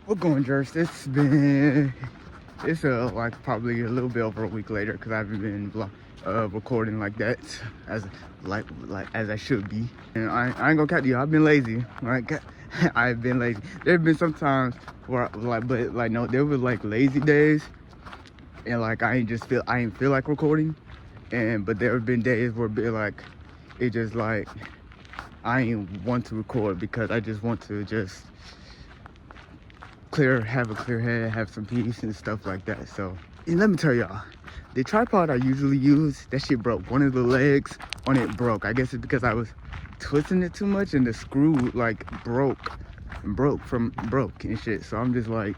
We're going, Jerks. It's like probably a little bit over a week later because I haven't been recording like that as like as I should be. And I ain't gonna cut you. I've been lazy. Like I've been lazy. There've been some times where but like no, there were like lazy days, and like I ain't feel like recording. And but there have been days where be like it just like I ain't want to record because I just want to just have a clear head, have some peace and stuff like that. So, and let me tell y'all, the tripod I usually use, that shit broke. One of the legs on it broke. I guess it's because I was twisting it too much and the screw like broke and shit. So I'm just like,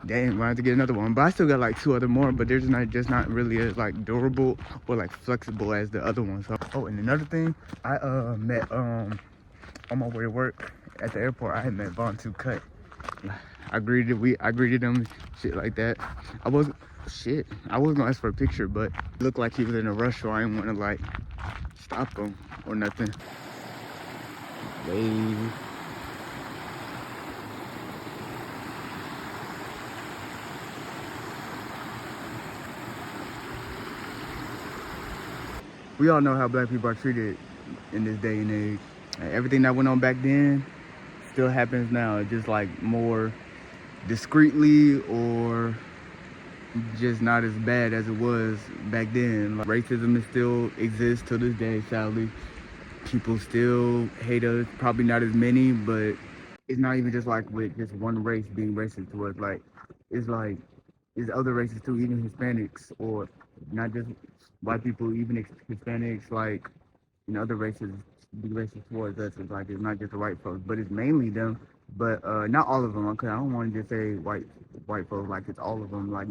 damn, I have to get another one. But I still got like two other more, but they're just not really as like durable or like flexible as the other ones. So, oh, and another thing, I met on my way to work at the airport, I had met Von 2 Cut. I greeted him, shit like that. I was gonna ask for a picture, but it looked like he was in a rush, so I didn't want to like stop him or nothing. Wave. We all know how black people are treated in this day and age. Everything that went on back then still happens now, just like more discreetly or just not as bad as it was back then. Like, racism is still exists to this day, sadly. People still hate us, probably not as many, but it's not even just like with just one race being racist to us. Like it's other races too, even Hispanics, or not just white people, even Hispanics, like other races be racist towards us. It's not just the white folks, but it's mainly them. But not all of them. Okay, I don't want to just say white folks like it's all of them. Like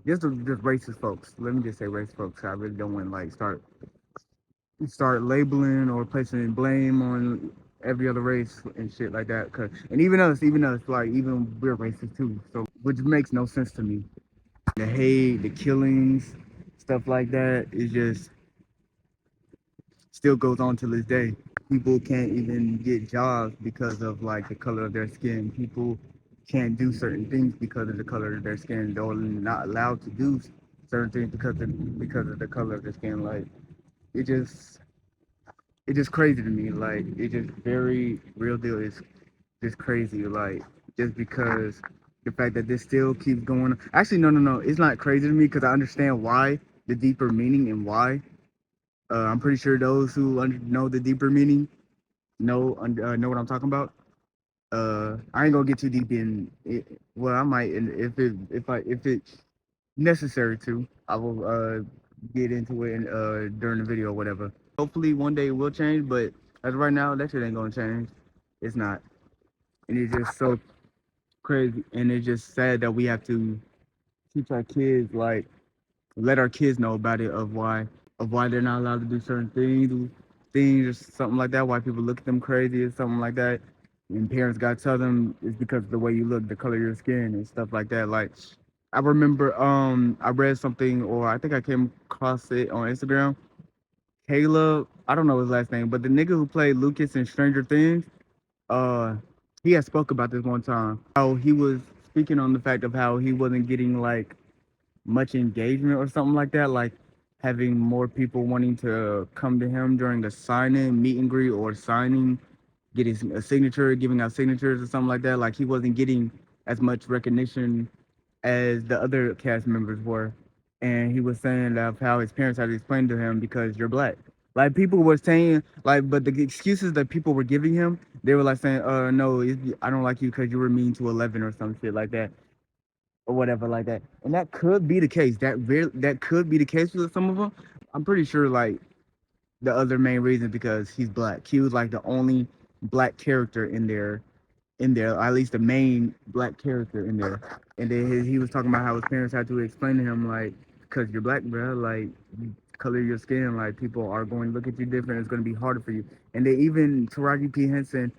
just racist folks. Let me just say racist folks. I really don't want to like start labeling or placing blame on every other race and shit like that. And even us, like even we're racist too. So which makes no sense to me. The hate, the killings, stuff like that is just still goes on to this day. People can't even get jobs because of like the color of their skin. People can't do certain things because of the color of their skin. They're not allowed to do certain things because of the color of their skin. Like it just it's just crazy to me. Like it's just very real deal. It's just crazy. Like just because the fact that this still keeps going on. Actually, no. It's not crazy to me because I understand why, the deeper meaning and why. I'm pretty sure those who know the deeper meaning know what I'm talking about. I ain't gonna get too deep in it. Well, I might, and if it's necessary to, I will get into it during the video or whatever. Hopefully, one day it will change, but as of right now, that shit ain't gonna change. It's not, and it's just so crazy, and it's just sad that we have to teach our kids, like, let our kids know about it of why they're not allowed to do certain things or something like that. Why people look at them crazy or something like that. And parents gotta tell them it's because of the way you look, the color of your skin and stuff like that. Like I remember I read something, or I think I came across it on Instagram. Caleb, I don't know his last name, but the nigga who played Lucas in Stranger Things, uh he had spoke about this one time. How he was speaking on the fact of how he wasn't getting like much engagement or something like that, like having more people wanting to come to him during a signing, meet and greet, or signing, getting a signature, giving out signatures or something like that. Like he wasn't getting as much recognition as the other cast members were. And he was saying of how his parents had to explain to him because you're black. Like people were saying, like, but the excuses that people were giving him, they were like saying, no, I don't like you because you were mean to 11 or some shit like that or whatever like that. And that could be the case. That could be the case with some of them. I'm pretty sure like the other main reason because he's black. He was like the only black character in there, at least the main black character in there. And then he was talking about how his parents had to explain to him like, because you're black, bro, like color your skin, like people are going to look at you different. It's going to be harder for you. And they even Taraji P Henson,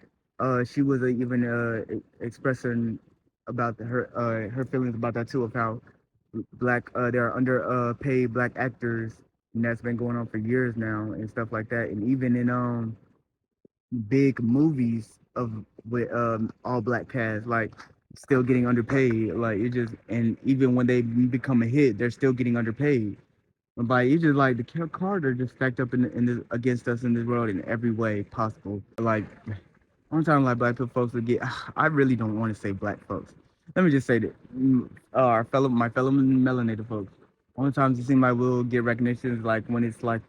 she was even expressing about her feelings about that too, of how black there are under paid black actors, and that's been going on for years now and stuff like that. And even in big movies of with all black cast. Like still getting underpaid. Like it just, and even when they become a hit, they're still getting underpaid. But it's just like the cards are just stacked up in this, against us in this world in every way possible. Like I'm talking like black people folks would get. I really don't want to say black folks. Let me just say that my fellow melanated folks. Only times it seems like we'll get recognition is like when it's like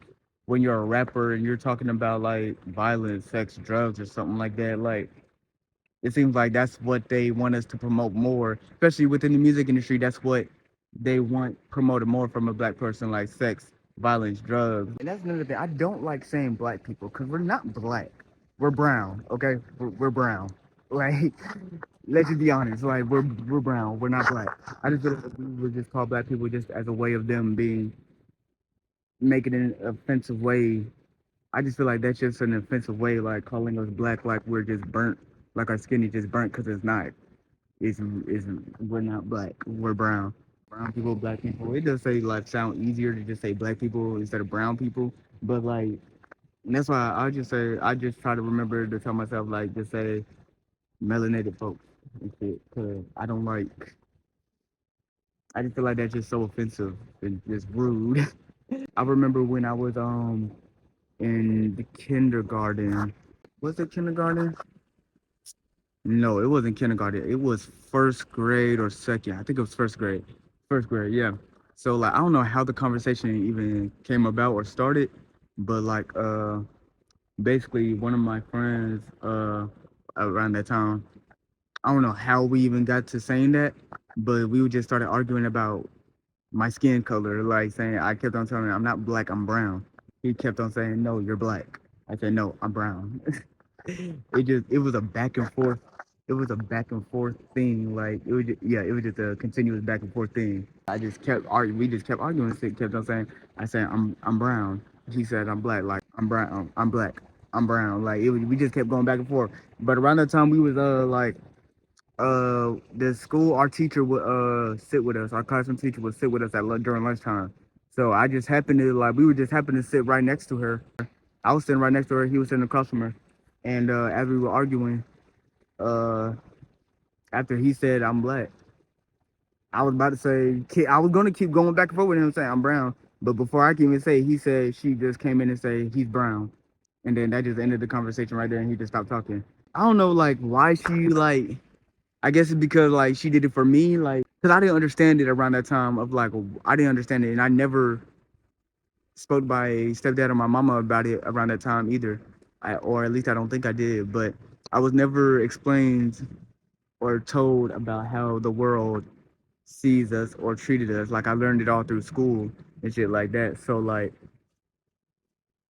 when you're a rapper and you're talking about like violence, sex, drugs, or something like that. Like it seems like that's what they want us to promote more, especially within the music industry. That's what they want promoted more from a black person, like sex, violence, drugs. And that's another thing. I don't like saying black people because we're not black. We're brown, okay? We're brown. Like, let's just be honest. Like, we're brown. We're not black. I just feel like we would just call black people just as a way of them being making an offensive way. I just feel like that's just an offensive way, like calling us black, like we're just burnt, like our skin is just burnt because it's not. It's we're not black. We're brown. Brown people, black people. It does say like sound easier to just say black people instead of brown people, but like that's why I just try to remember to tell myself like just say melanated folks and shit, cause I don't like. I just feel like that's just so offensive and just rude. I remember when I was in the kindergarten. Was it kindergarten? No, it wasn't kindergarten. It was first grade or second. I think it was first grade. First grade, yeah. So like I don't know how the conversation even came about or started, but like basically one of my friends around that time, I don't know how we even got to saying that, but we would just started arguing about my skin color, like saying I kept on telling him I'm not black, I'm brown. He kept on saying, no, you're black. I said, no, I'm brown. It was a back and forth. It was a back and forth thing. Like it was just, yeah, it was just a continuous back and forth thing. I just kept arguing. We just kept arguing. Kept on saying, I said I'm brown. He said I'm black. Like I'm brown. I'm black. I'm brown. Like it was, we just kept going back and forth. But around that time we was like the school, our teacher would sit with us. Our classroom teacher would sit with us at during lunchtime. So I just happened to like we would just happen to sit right next to her. I was sitting right next to her. He was sitting across from her. And as we were arguing, uh, after he said I'm black, I was about to say I was gonna keep going back and forth with him saying I'm brown. But before I can even say, he said she just came in and say he's brown, and then that just ended the conversation right there, and he just stopped talking. I don't know like why she like. I guess it's because like she did it for me, like because I didn't understand it around that time of like I didn't understand it, and I never spoke by stepdad or my mama about it around that time either. Or at least I don't think I did, but I was never explained or told about how the world sees us or treated us. Like I learned it all through school and shit like that. So like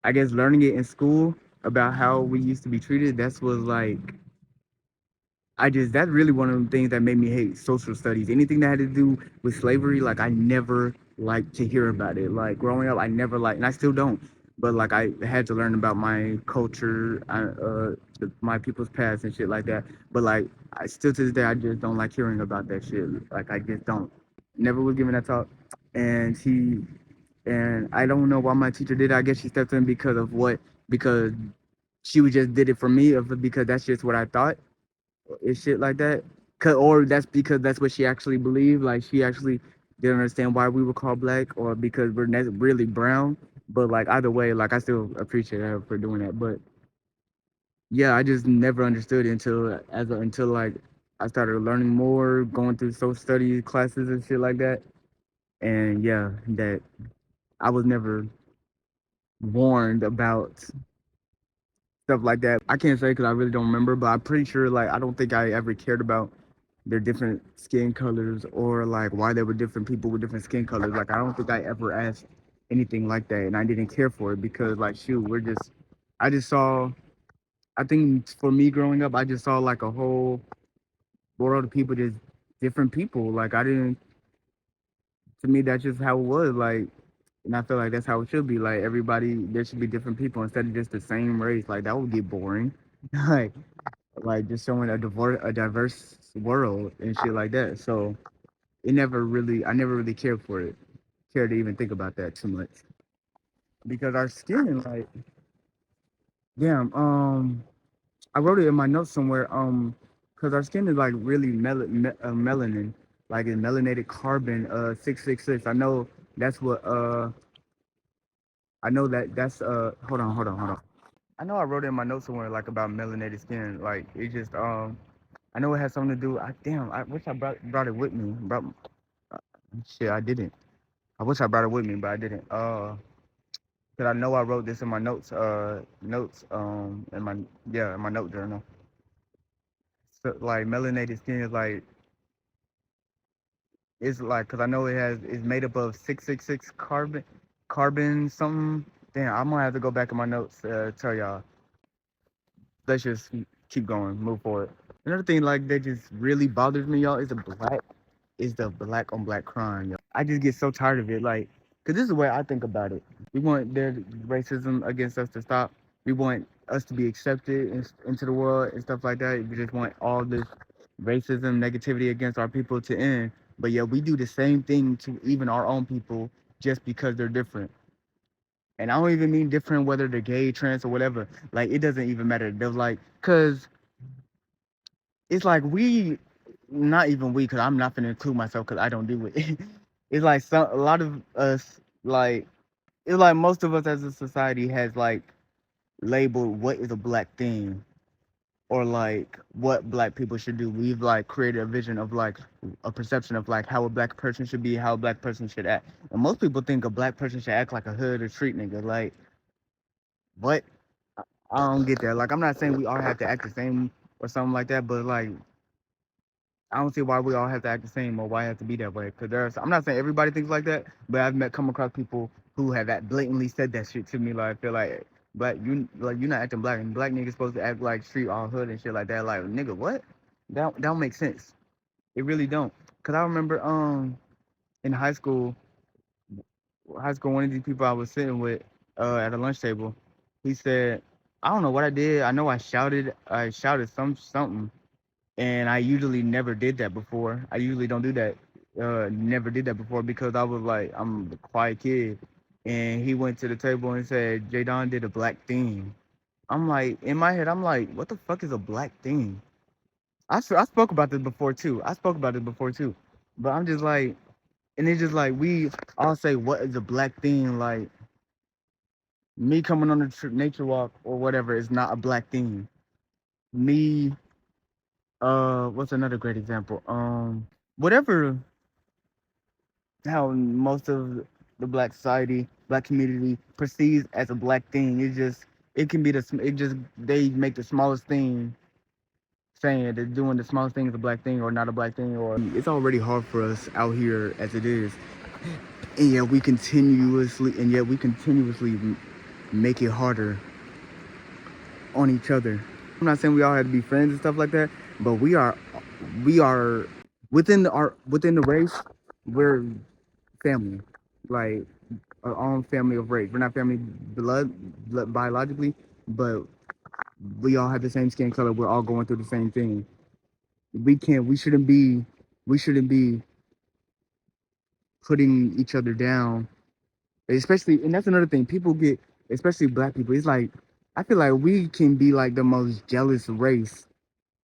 I guess learning it in school about how we used to be treated, that's was like that's really one of the things that made me hate social studies. Anything that had to do with slavery, like I never liked to hear about it. Like growing up, I never liked, and I still don't. But like I had to learn about my culture, my people's past and shit like that. But like I still to this day, I just don't like hearing about that shit. Like I just don't. Never was given that talk, and I don't know why my teacher did it. I guess she stepped in because she would just did it for me, because that's just what I thought and shit like that. Or that's because that's what she actually believed. Like she actually didn't understand why we were called black, or because we're really brown. But like either way, like I still appreciate her for doing that. But yeah, I just never understood it until like I started learning more, going through social studies classes and shit like that. And yeah, that I was never warned about stuff like that. I can't say because I really don't remember, but I'm pretty sure like I don't think I ever cared about their different skin colors or like why there were different people with different skin colors. Like I don't think I ever asked anything like that, and I didn't care for it because like shoot, I just saw. I think for me growing up, I just saw like a whole world of people, just different people. Like I didn't. To me, that's just how it was. Like, and I feel like that's how it should be. Like everybody, there should be different people instead of just the same race. Like that would get boring. like, like just showing a diverse world and shit like that. So I never really cared to even think about that too much because our skin, like, damn, I wrote it in my notes somewhere. because our skin is like really melanin, like it's melanated carbon 666. I know that's what I know that's hold on. I know I wrote it in my notes somewhere like about melanated skin. Like it just I know it has something to do. I wish I brought it with me. Uh, Shit, I didn't. I wish I brought it with me, but I didn't. Cause I know I wrote this in my in my in my note journal. So, like melanated skin is like it's like because I know it's made up of 666 carbon something. Damn, I'm gonna have to go back in my notes tell y'all. Let's just keep going, move forward. Another thing like that just really bothers me, y'all, is the black on black crime, yo. I just get so tired of it, like, cause this is the way I think about it. We want their racism against us to stop. We want us to be accepted into the world and stuff like that. We just want all this racism, negativity against our people to end. But yeah, we do the same thing to even our own people just because they're different. And I don't even mean different whether they're gay, trans, or whatever. Like it doesn't even matter. They're like, cause it's like not even we, because I'm not gonna include myself because I don't do it. It's like a lot of us, like it's like most of us as a society has like labeled what is a black thing or like what black people should do. We've like created a vision of like a perception of like how a black person should be, how a black person should act. And most people think a black person should act like a hood or street nigga. Like what? I don't get that. Like I'm not saying we all have to act the same or something like that, but like I don't see why we all have to act the same or why it have to be that way. Because I'm not saying everybody thinks like that, but come across people who have that blatantly said that shit to me. Like I feel like you're not acting black, and black niggas supposed to act like street all hood and shit like that. Like nigga, what? That don't make sense. It really don't. Cause I remember in high school, one of these people I was sitting with at a lunch table, he said, I don't know what I did. I know I shouted something, and I usually never did that before. I usually don't do that. Never did that before because I was like, I'm a quiet kid. And he went to the table and said, Jadon did a black thing. I'm like, in my head, I'm like, what the fuck is a black thing? I spoke about this before too. But I'm just like, and it's just like, we all say, what is a black thing? Like, me coming on a nature walk or whatever is not a black thing. Me, what's another great example? Whatever how most of the black society, black community perceives as a black thing. It can be they make the smallest thing saying they're doing the smallest thing is a black thing or not a black thing, or it's already hard for us out here as it is, and yet we continuously make it harder on each other. I'm not saying we all have to be friends and stuff like that, but we are within the race, we're family. Like our own family of race. We're not family blood biologically, but we all have the same skin color. We're all going through the same thing. We can't. We shouldn't be putting each other down. Especially, and that's another thing. People get, especially black people. It's like I feel like we can be like the most jealous race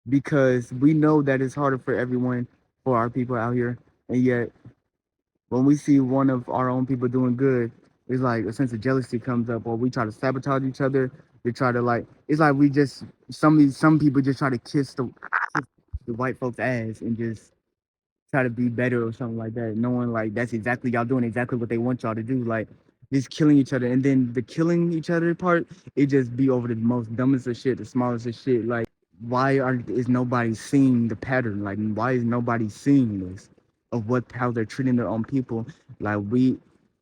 because we know that it's harder for everyone, for our people out here, and yet when we see one of our own people doing good, it's like a sense of jealousy comes up, or we try to sabotage each other. We try to like, it's like we just some people just try to kiss the white folks' ass and just try to be better or something like that, knowing like that's exactly y'all doing exactly what they want y'all to do, like just killing each other. And then the killing each other part, it just be over the most dumbest of shit, the smallest of shit. Like is nobody seeing the pattern? Like why is nobody seeing this of how they're treating their own people? Like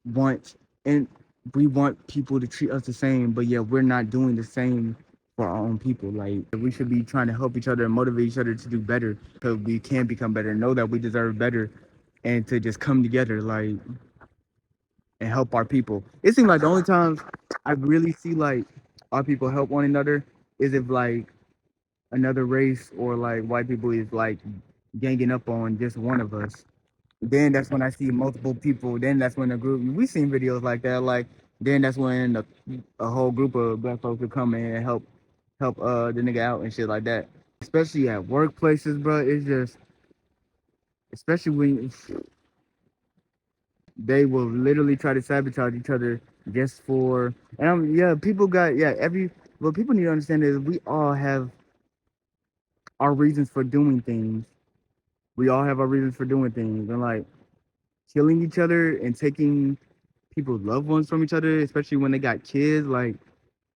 want and we want people to treat us the same, but yeah, we're not doing the same for our own people. Like we should be trying to help each other and motivate each other to do better, because we can become better, know that we deserve better, and to just come together like and help our people. It seems like the only times I really see like our people help one another is if like another race or like white people is like ganging up on just one of us. Then that's when I see multiple people. Then that's when we seen videos like that. Like then that's when a whole group of black folks would come in and help the nigga out and shit like that. especially at workplaces, bro. It's just, especially when they will literally try to sabotage each other just for, and yeah, people got, yeah, what people need to understand is we all have our reasons for doing things. We all have our reasons for doing things, and like killing each other and taking people's loved ones from each other, especially when they got kids, like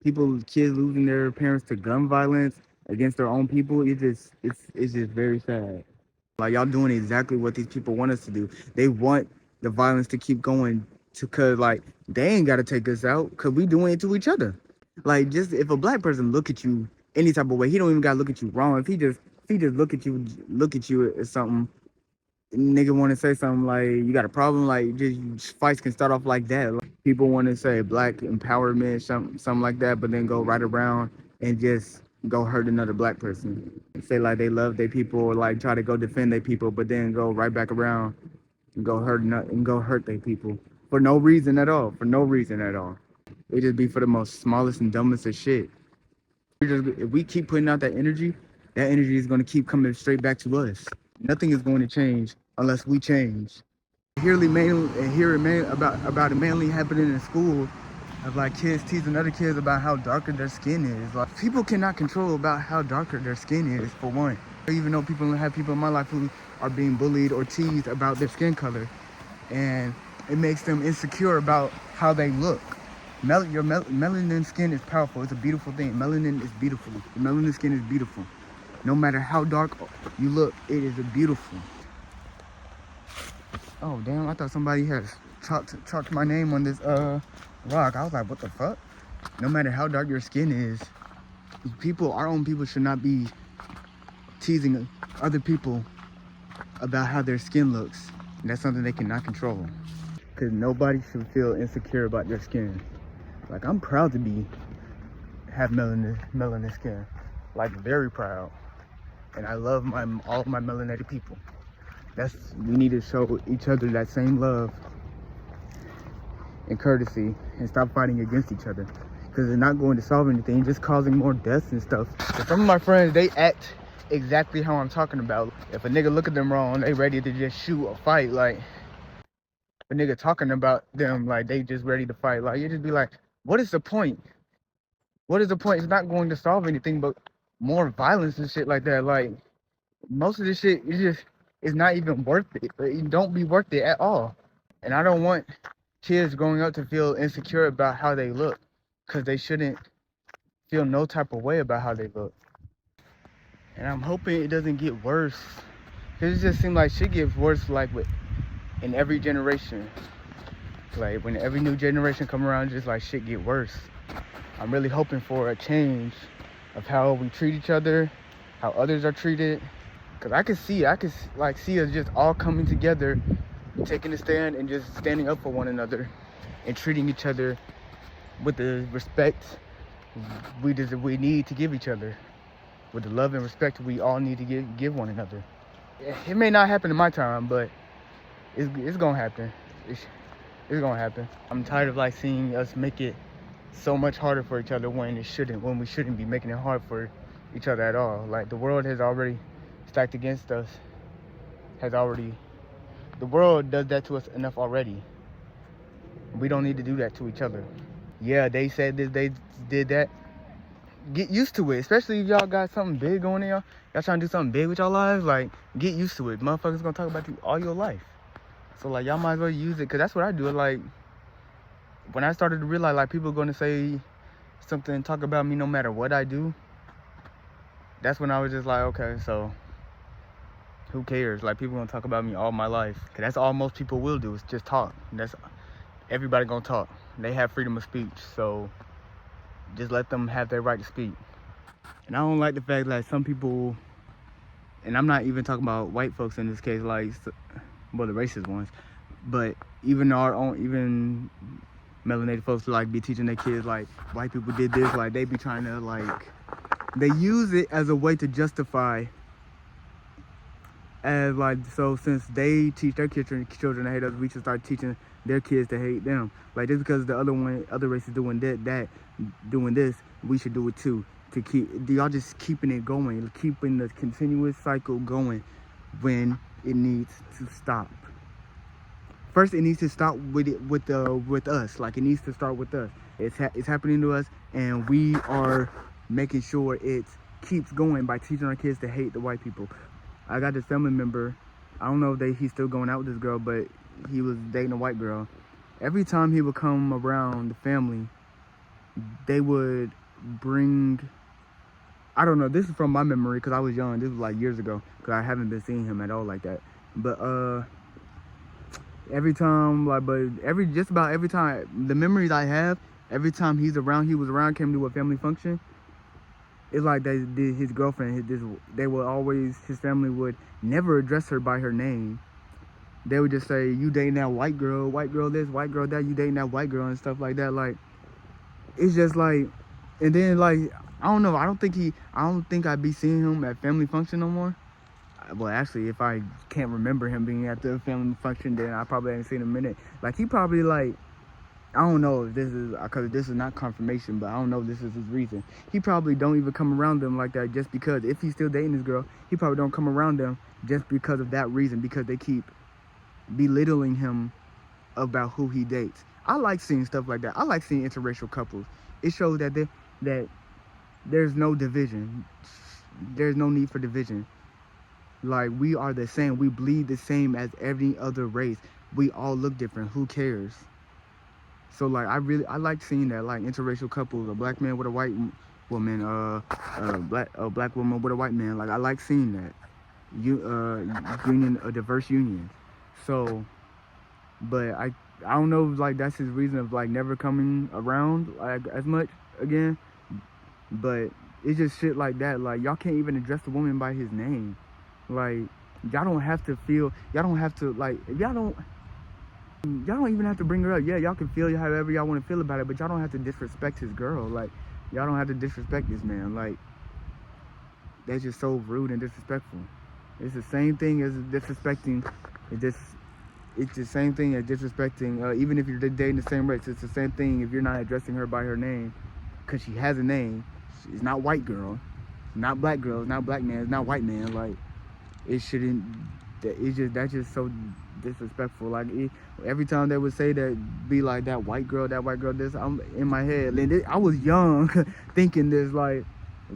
kids losing their parents to gun violence against their own people. It's just very sad. Like, y'all doing exactly what these people want us to do. They want the violence to keep going cause like they ain't gotta take us out cause we doing it to each other. Like, just if a black person look at you any type of way, he don't even gotta look at you wrong. If he just look at you as something, nigga want to say something like you got a problem, like just fights can start off like that. Like, people want to say black empowerment, something like that, but then go right around and just go hurt another black person. Say like they love their people or like try to go defend their people, but then go right back around and go hurt their people for no reason at all. For no reason at all. It just be for the most smallest and dumbest of shit. If we keep putting out that energy is going to keep coming straight back to us. Nothing is going to change unless we change. Hearing about it mainly happening in school, of like kids teasing other kids about how darker their skin is. Like, people cannot control about how darker their skin is, for one. I even know people in my life who are being bullied or teased about their skin color, and it makes them insecure about how they look. Your melanin skin is powerful. It's a beautiful thing. Melanin is beautiful. Melanin skin is beautiful. No matter how dark you look, it is beautiful. Oh damn! I thought somebody had chalked my name on this rock. I was like, what the fuck? No matter how dark your skin is, our own people should not be teasing other people about how their skin looks. And that's something they cannot control. Cause nobody should feel insecure about their skin. Like, I'm proud to have melanin skin. Like, very proud. And I love all of my melanated people. We need to show each other that same love and courtesy and stop fighting against each other. Because it's not going to solve anything, just causing more deaths and stuff. So some of my friends, they act exactly how I'm talking about. If a nigga look at them wrong, they ready to just shoot or fight. Like, a nigga talking about them, like they just ready to fight. Like, you just be like, what is the point? What is the point? It's not going to solve anything but more violence and shit like that. Like, most of this shit it's not even worth it. It don't be worth it at all. And I don't want kids growing up to feel insecure about how they look, because they shouldn't feel no type of way about how they look. And I'm hoping it doesn't get worse, because it just seems like shit gets worse, like in every generation. Like, when every new generation come around, just like shit get worse. I'm really hoping for a change of how we treat each other, how others are treated. Cause I can see us just all coming together, taking a stand and just standing up for one another and treating each other with the respect we need to give each other, with the love and respect we all need to give one another. It may not happen in my time, but it's gonna happen. It's gonna happen. I'm tired of like seeing us make it so much harder for each other when we shouldn't be making it hard for each other at all. Like, the world has already stacked against us. The world does that to us enough already. We don't need to do that to each other. Yeah, they said this, they did that. Get used to it, especially if y'all got something big going on. Y'all trying to do something big with y'all lives. Like, get used to it. Motherfuckers gonna talk about you all your life. So like, y'all might as well use it, because that's what I do. Like, when I started to realize like people are gonna say something, talk about me no matter what I do, that's when I was just like, okay, so who cares? Like, people gonna talk about me all my life, because that's all most people will do, is just talk. And everybody gonna talk. They have freedom of speech, so just let them have their right to speak. And I don't like the fact that some people, and I'm not even talking about white folks in this case, like, well, the racist ones, but even melanated folks like be teaching their kids like white people did this. Like, they be trying to, like, they use it as a way to justify, as like, so since they teach their children to hate us, we should start teaching their kids to hate them. Like, just because the other race is doing that doing this, we should do it too. to keep, y'all just keeping it going, keeping the continuous cycle going when it needs to stop. First, it needs to stop with us. Like, it needs to start with us. It's happening to us, and we are making sure it keeps going by teaching our kids to hate the white people. I got this family member. I don't know if he's still going out with this girl, but he was dating a white girl. Every time he would come around the family, they would bring, I don't know, this is from my memory because I was young. This was like years ago because I haven't been seeing him at all like that. But every time, like, just about every time, the memories I have, every time he was around, came to a family function, it's like his girlfriend, his family would never address her by her name. They would just say, you dating that white girl this, white girl that, you dating that white girl and stuff like that. Like, it's just like, and then like, I don't know, I don't think I'd be seeing him at family function no more. Well, actually, if I can't remember him being at the family function, then I probably haven't seen him in a minute. Like, he probably, like, I don't know if this is, because this is not confirmation, but I don't know if this is his reason. He probably don't even come around them like that just because, if he's still dating this girl, he probably don't come around them just because of that reason, because they keep belittling him about who he dates. I like seeing stuff like that. I like seeing interracial couples. It shows that there's no division. There's no need for division. Like, we are the same. We bleed the same as every other race. We all look different. Who cares? So, like, I like seeing that, like, interracial couples, a black man with a white woman, a black woman with a white man. Like, I like seeing that. A diverse union. So, but I don't know if, like, that's his reason of, like, never coming around, like, as much again. But it's just shit like that. Like, y'all can't even address the woman by his name. Like, y'all don't have to feel, y'all don't have to, like, if y'all don't even have to bring her up. Yeah, y'all can feel however y'all want to feel about it, but y'all don't have to disrespect his girl. Like, y'all don't have to disrespect this man. Like, that's just so rude and disrespectful. It's the same thing as disrespecting. It's the same thing as disrespecting, even if you're dating the same race. It's the same thing if you're not addressing her by her name, because she has a name. It's not white girl, not black girl, it's not black man, it's not white man. Like, it shouldn't, that's just so disrespectful. Like, every time they would say that, be like, that white girl this, I'm in my head, and I was young thinking this, like,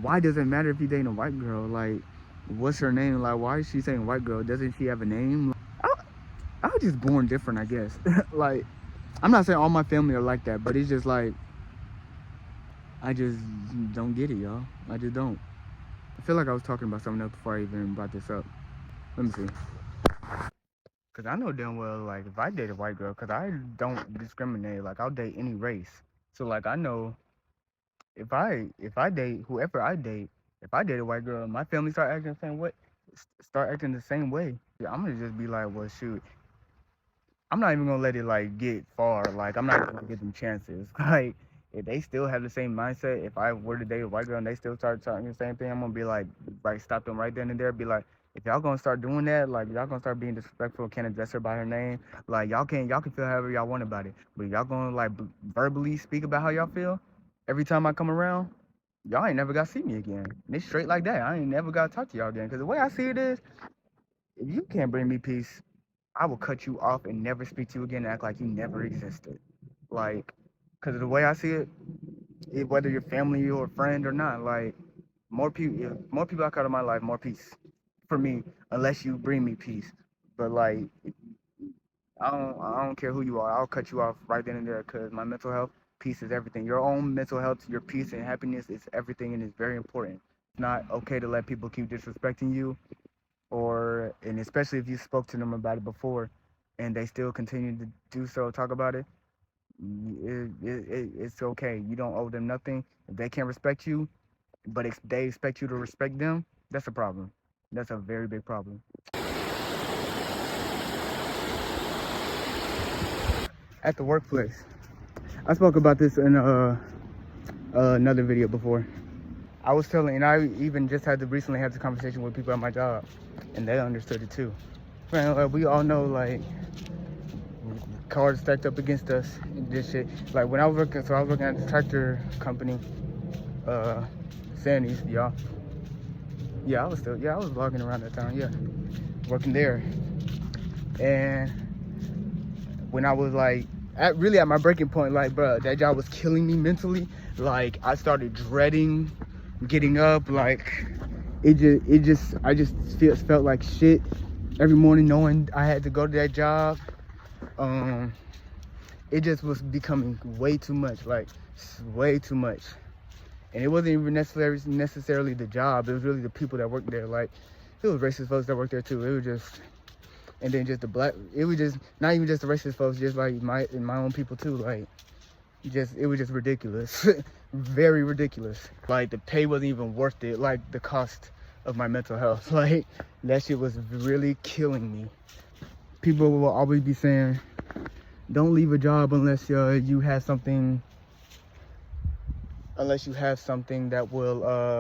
why does it matter if you dating a white girl? Like, what's her name? Like, why is she saying white girl? Doesn't she have a name? I was just born different, I guess. Like, I'm not saying all my family are like that, but it's just like, I just don't get it, y'all. I just don't. I feel like I was talking about something else before I even brought this up. Let me see. Because I know damn well, like, if I date a white girl, because I don't discriminate. Like, I'll date any race. So, like, I know if I date whoever I date, if I date a white girl, my family start acting the same way. I'm going to just be like, well, shoot. I'm not even gonna let it, like, get far. Like, I'm not gonna give them chances. Like, if they still have the same mindset, if I were to date a white girl and they still start talking the same thing, I'm gonna be like stop them right then and there. Be like, if y'all gonna start doing that, like, y'all gonna start being disrespectful, can't address her by her name. Like, y'all can feel however y'all want about it, but y'all gonna, like, verbally speak about how y'all feel every time I come around, y'all ain't never gotta see me again. And it's straight like that. I ain't never gotta talk to y'all again. Cause the way I see it is, if you can't bring me peace, I will cut you off and never speak to you again and act like you never existed. Like, because the way I see it, whether you're family or friend or not, like, more people out of my life, more peace for me, unless you bring me peace. But, like, I don't care who you are. I'll cut you off right then and there, because my mental health, peace is everything. Your own mental health, your peace and happiness is everything, and it's very important. It's not okay to let people keep disrespecting you, and especially if you spoke to them about it before and they still continue to do so, talk about it, it's okay. You don't owe them nothing. If they can't respect you, but they expect you to respect them, that's a problem. That's a very big problem. At the workplace, I spoke about this in another video before. I was telling, and I even just recently had this conversation with people at my job, and they understood it too. Man, we all know, like, cars stacked up against us and this shit. Like, when I was working, at the tractor company, Sandy's, y'all. Yeah, I was vlogging around that time, yeah. Working there. And when I was like, at my breaking point, like, bro, that job was killing me mentally. Like, I started dreading getting up. Like, I just felt like shit every morning knowing I had to go to that job. It just was becoming way too much, like way too much. And it wasn't even necessarily the job. It was really the people that worked there. Like, it was racist folks that worked there too. It was just, and then just the black, it was just not even just the racist folks, just like my own people too. Like, it was just ridiculous. Very ridiculous. Like, the pay wasn't even worth it. Like, the cost of my mental health. Like, that shit was really killing me. People will always be saying, don't leave a job unless you have something that will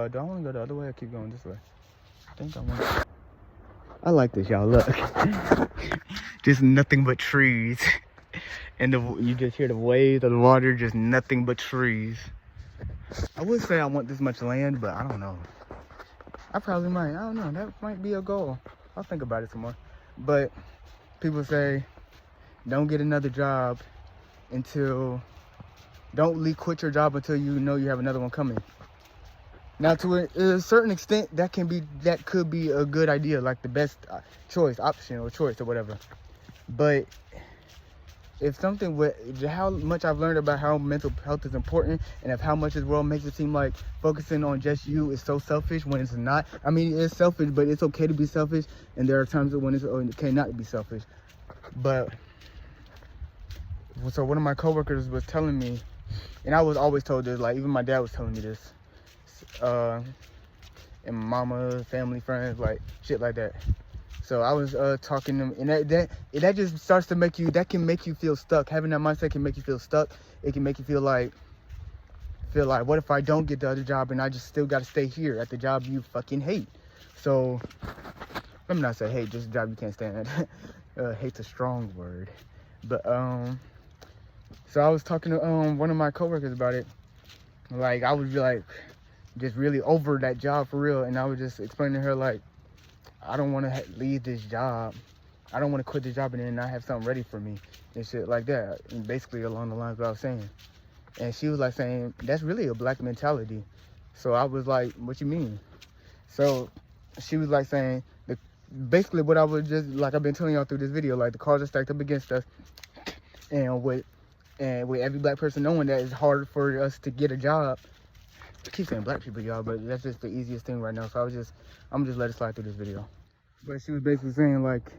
do I want to go the other way or keep going this way? I think I want. I like this, y'all. Look. Just nothing but trees. And you just hear the waves of the water, just nothing but trees. I would say I want this much land, but I don't know. I probably might. I don't know. That might be a goal. I'll think about it some more. But people say, don't get another job don't quit your job until you know you have another one coming. Now, to a certain extent, that could be a good idea, like the best option or choice or whatever. But if something with how much I've learned about how mental health is important, and of how much this world makes it seem like focusing on just you is so selfish when it's not. I mean, it's selfish, but it's okay to be selfish, and there are times when it's okay not to be selfish. But so one of my coworkers was telling me, and I was always told this, like even my dad was telling me this, and my mama, family, friends, like shit like that. So I was talking to them, and that just starts to make you, that can make you feel stuck. Having that mindset can make you feel stuck. It can make you feel like, what if I don't get the other job and I just still got to stay here at the job you fucking hate? So let me not say hate, just a job you can't stand. Hate's a strong word. But so I was talking to one of my coworkers about it. Like, I was like just really over that job for real, and I was just explaining to her, like, I don't want to leave this job. I don't want to quit this job and then not have something ready for me and shit like that. And basically along the lines of what I was saying. And she was like saying, that's really a black mentality. So I was like, what you mean? So she was like saying, basically what I was just, like I've been telling y'all through this video, like the cards are stacked up against us. And with every black person knowing that it's hard for us to get a job. I keep saying black people, y'all, but that's just the easiest thing right now. So I'm just let it slide through this video. But she was basically saying, like,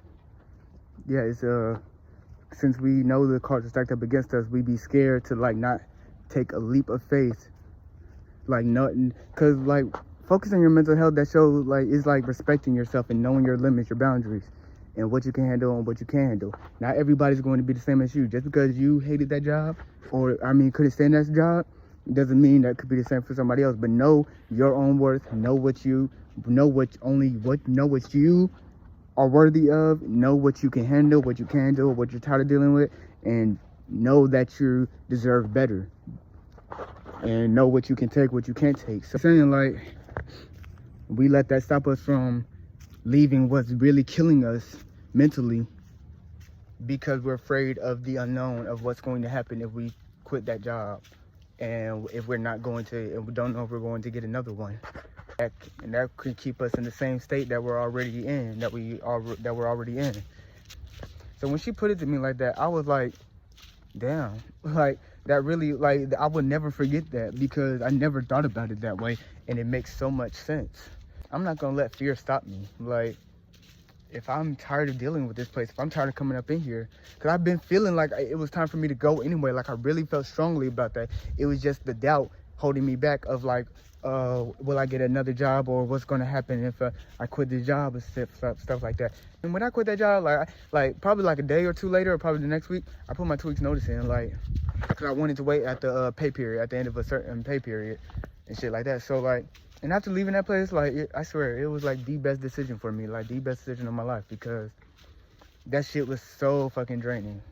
yeah, it's since we know the cards are stacked up against us, we be scared to like not take a leap of faith, like nothing, cause like focusing on your mental health, that shows like is like respecting yourself and knowing your limits, your boundaries, and what you can handle and what you can't handle. Not everybody's going to be the same as you. Just because you hated that job, or couldn't stand that job, doesn't mean that could be the same for somebody else. But know your own worth. Know what you are worthy of. Know what you can handle, what you can't do, what you're tired of dealing with, and know that you deserve better. And know what you can take, what you can't take. So saying like, we let that stop us from leaving what's really killing us mentally, because we're afraid of the unknown of what's going to happen if we quit that job, and if we're not going to, and we don't know if we're going to get another one. And that could keep us in the same state that we're already in, that we're already in. So when she put it to me like that, I was like, damn, like that really, like I would never forget that, because I never thought about it that way, and it makes so much sense. I'm not gonna let fear stop me. Like, if I'm tired of dealing with this place, if I'm tired of coming up in here, because I've been feeling like it was time for me to go anyway. Like, I really felt strongly about that. It was just the doubt holding me back of like, will I get another job, or what's gonna happen if I quit this job and stuff like that. And when I quit that job, like probably like a day or two later, or probably the next week, I put my 2 weeks notice in, like, because I wanted to wait at the pay period, at the end of a certain pay period and shit like that. So like, and after leaving that place, like, I swear, it was like the best decision for me, like the best decision of my life, because that shit was so fucking draining.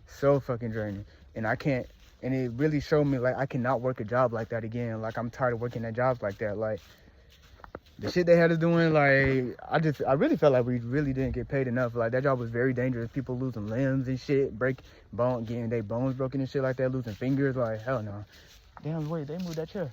So fucking draining. And I can't And it really showed me, like, I cannot work a job like that again. Like, I'm tired of working at jobs like that. Like, the shit they had us doing, like, I really felt like we really didn't get paid enough. Like, that job was very dangerous. People losing limbs and shit, getting their bones broken and shit like that, losing fingers. Like, hell no. Damn, wait, they moved that chair.